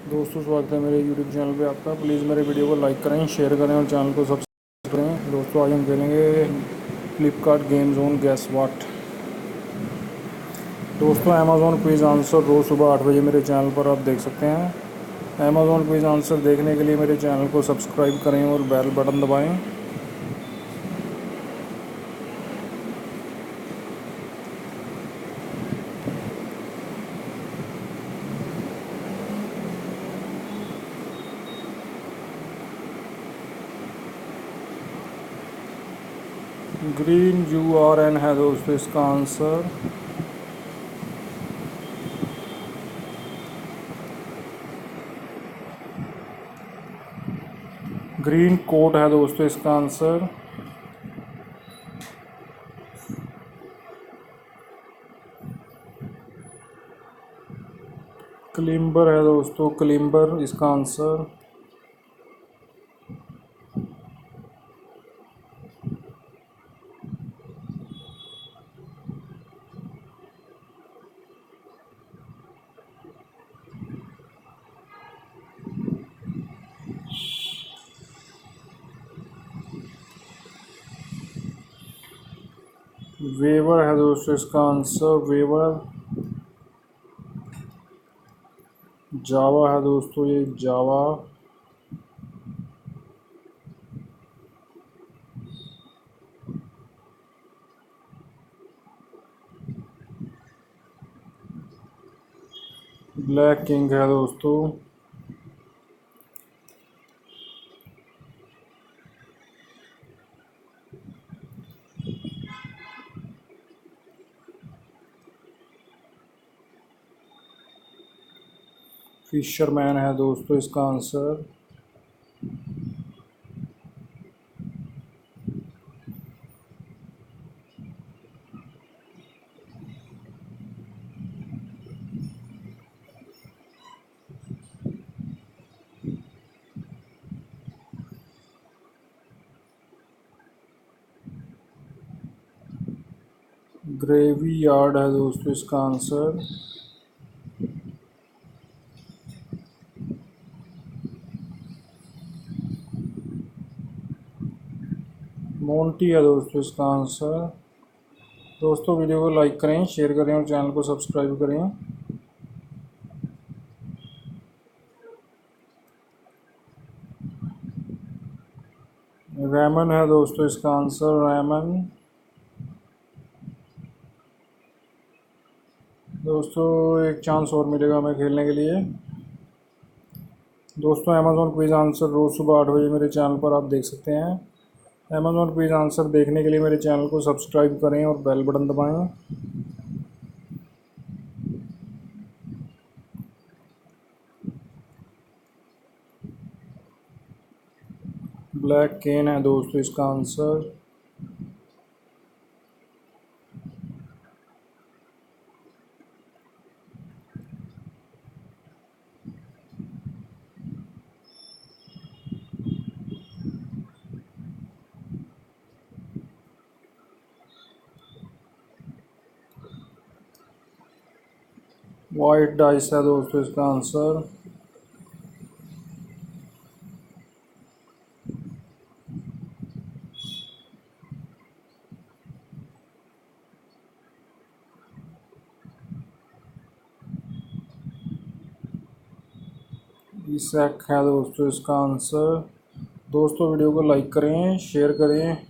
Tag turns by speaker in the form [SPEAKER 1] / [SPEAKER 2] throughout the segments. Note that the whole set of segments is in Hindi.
[SPEAKER 1] दोस्तों स्वागत है मेरे यूट्यूब चैनल पे आपका। प्लीज़ मेरे वीडियो को लाइक करें, शेयर करें और चैनल को सब्सक्राइब करें। दोस्तों आज हम खेलेंगे फ्लिपकार्ट गेम जोन गैस वाट। दोस्तों अमेज़ॉन क्विज आंसर रोज़ सुबह 8 बजे मेरे चैनल पर आप देख सकते हैं। अमेज़ॉन क्विज आंसर देखने के लिए मेरे चैनल को सब्सक्राइब करें और बेल बटन दबाएँ। ग्रीन URN है दोस्तों इसका आंसर। ग्रीन कोट है दोस्तों इसका आंसर। क्लिम्बर है दोस्तों, क्लिम्बर इसका आंसर। वेवर है दोस्तों इसका आंसर, वेवर। जावा है दोस्तों, ये जावा। ब्लैक किंग है दोस्तों। फिशरमैन है दोस्तों इसका आंसर। ग्रेवी यार्ड है दोस्तों इसका आंसर। मोंटी है दोस्तों इसका आंसर। दोस्तों वीडियो को लाइक करें, शेयर करें और चैनल को सब्सक्राइब करें। रैमन है दोस्तों इसका आंसर, रैमन। दोस्तों एक चांस और मिलेगा हमें खेलने के लिए। दोस्तों अमेज़ॉन क्विज आंसर रोज़ सुबह 8 बजे मेरे चैनल पर आप देख सकते हैं। अमेज़ॉन क्विज आंसर देखने के लिए मेरे चैनल को सब्सक्राइब करें और बेल बटन दबाएं। ब्लैक केन है दोस्तों इसका आंसर। वाइट डाइस है दोस्तों इसका आंसर। इसैक है दोस्तों इसका आंसर। दोस्तों वीडियो को लाइक करें, शेयर करें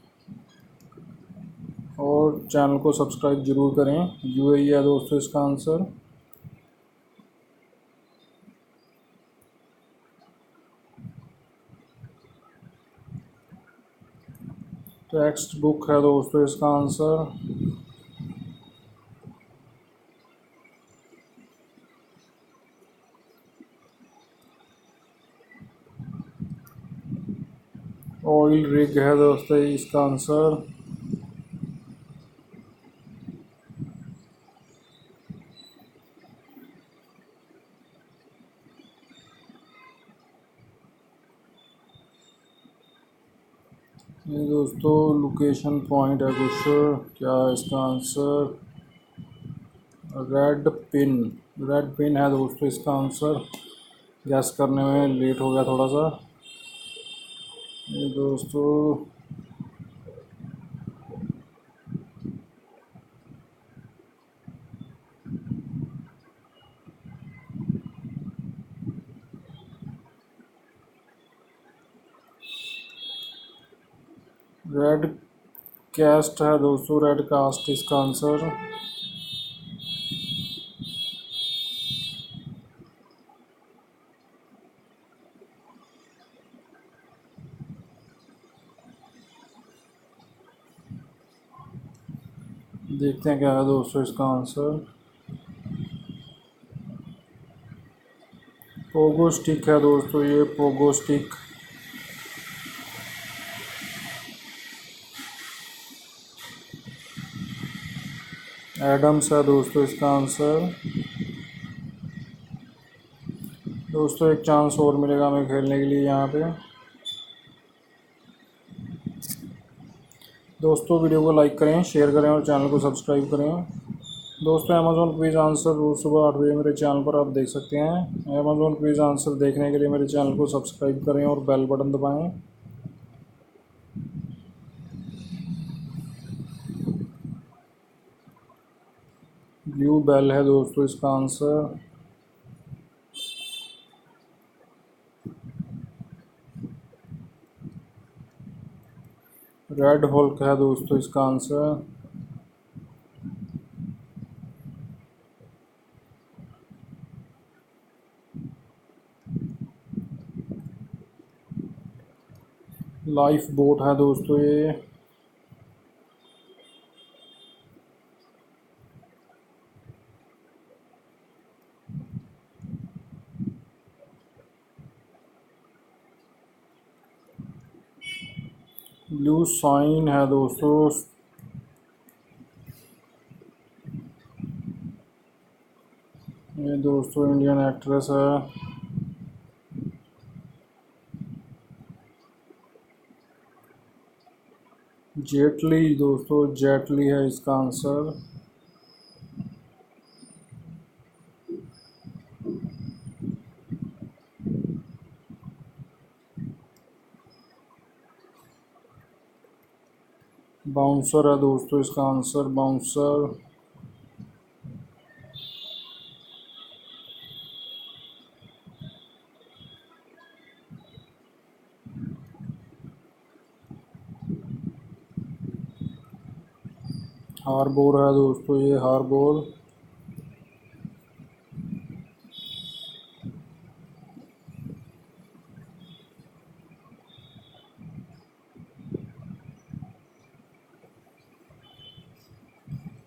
[SPEAKER 1] और चैनल को सब्सक्राइब ज़रूर करें। UAE है दोस्तों इसका आंसर। टेक्स्ट बुक है दोस्तों इसका आंसर। ऑयल रिग है दोस्तों इसका आंसर। ये दोस्तों लोकेशन पॉइंट है कुछ, क्या है इसका answer? Red pin, red pin है दोस्तों इसका आंसर। गैस करने में लेट हो गया थोड़ा सा। ये दोस्तों रेड कैस्ट है दोस्तों, रेड कास्ट इसका आंसर। देखते हैं क्या है दोस्तों इसका आंसर। पोगो स्टिक है दोस्तों, ये पोगो स्टिक। एडम्स है दोस्तों इसका आंसर। दोस्तों एक चांस और मिलेगा हमें खेलने के लिए यहाँ पे। दोस्तों वीडियो को लाइक करें, शेयर करें और चैनल को सब्सक्राइब करें। दोस्तों अमेज़ॉन क्विज़ आंसर रोज़ सुबह 8 बजे मेरे चैनल पर आप देख सकते हैं। अमेज़ॉन क्विज़ आंसर देखने के लिए मेरे चैनल को सब्सक्राइब करें और बेल बटन दबाएं। ब्लू बेल है दोस्तों इसका आंसर। रेड हल्क है दोस्तों इसका आंसर। लाइफ बोट है दोस्तों ये। ब्लू साइन है दोस्तों। ये दोस्तों इंडियन एक्ट्रेस है। जेटली दोस्तों, जेटली है इसका आंसर। बाउंसर है दोस्तों इसका आंसर, बाउंसर। हार्बोर है दोस्तों ये, हार्बोर।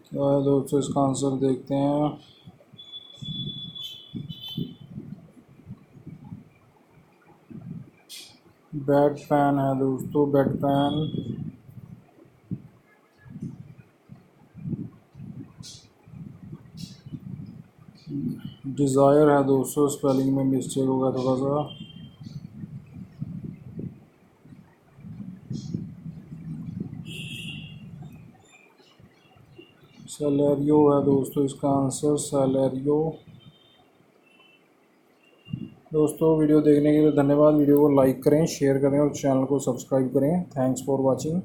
[SPEAKER 1] क्या है दोस्तों इसका आंसर, देखते हैं। बेड पैन है दोस्तों, बेड पैन। डिज़ायर है दोस्तों, स्पेलिंग में मिस्टेक होगा थोड़ा सा। सैलेरियो है दोस्तों इसका आंसर, सैलेरियो। दोस्तों वीडियो देखने के लिए धन्यवाद। वीडियो को लाइक करें, शेयर करें और चैनल को सब्सक्राइब करें। Thanks for watching.